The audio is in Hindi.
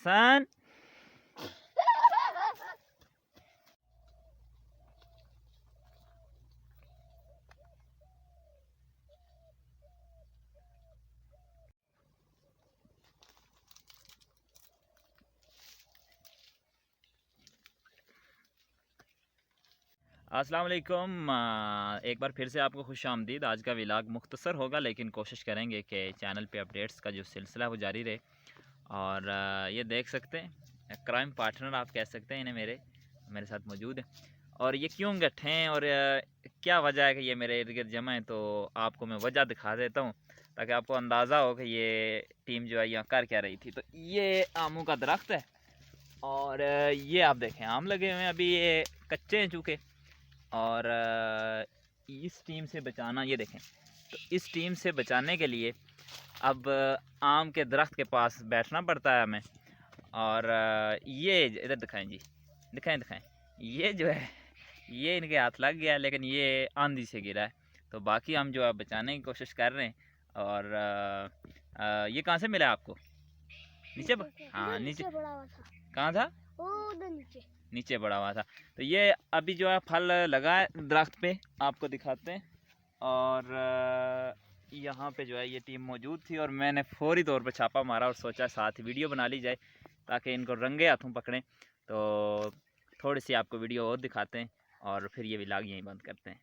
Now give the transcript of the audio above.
हसन अस्सलाम वालेकुम। एक बार फिर से आपको खुश आमदीद। आज का व्लॉग मुख्तसर होगा लेकिन कोशिश करेंगे कि चैनल पे अपडेट्स का जो सिलसिला है वो जारी रहे। और ये देख सकते हैं क्राइम पार्टनर आप कह सकते हैं इन्हें, मेरे साथ मौजूद है। और ये क्यों गट्ठे हैं और क्या वजह है कि ये मेरे इर्द गिर्द जमा है, तो आपको मैं वजह दिखा देता हूँ ताकि आपको अंदाज़ा हो कि ये टीम जो है यहाँ कर क्या रही थी। तो ये आमों का दरख्त है और ये आप देखें आम लगे हुए हैं, अभी ये कच्चे हैं चूँकि। और इस टीम से बचाना, ये देखें, तो इस टीम से बचाने के लिए अब आम के दरख्त के पास बैठना पड़ता है हमें। और ये इधर दिखाएं जी, दिखाएं ये जो है ये इनके हाथ लग गया, लेकिन ये आंधी से गिरा है। तो बाकी हम जो है बचाने की कोशिश कर रहे हैं। और ये कहाँ से मिला आपको? नीचे हाँ नीचे कहाँ था? उधर नीचे बड़ा हुआ था। तो ये अभी जो है फल लगा है दरख्त पे, आपको दिखाते हैं। और यहाँ पे जो है ये टीम मौजूद थी और मैंने फौरी तौर पे छापा मारा और सोचा साथ ही वीडियो बना ली जाए ताकि इनको रंगे हाथों पकड़ें। तो थोड़ी सी आपको वीडियो और दिखाते हैं और फिर ये व्लॉग यहीं बंद करते हैं।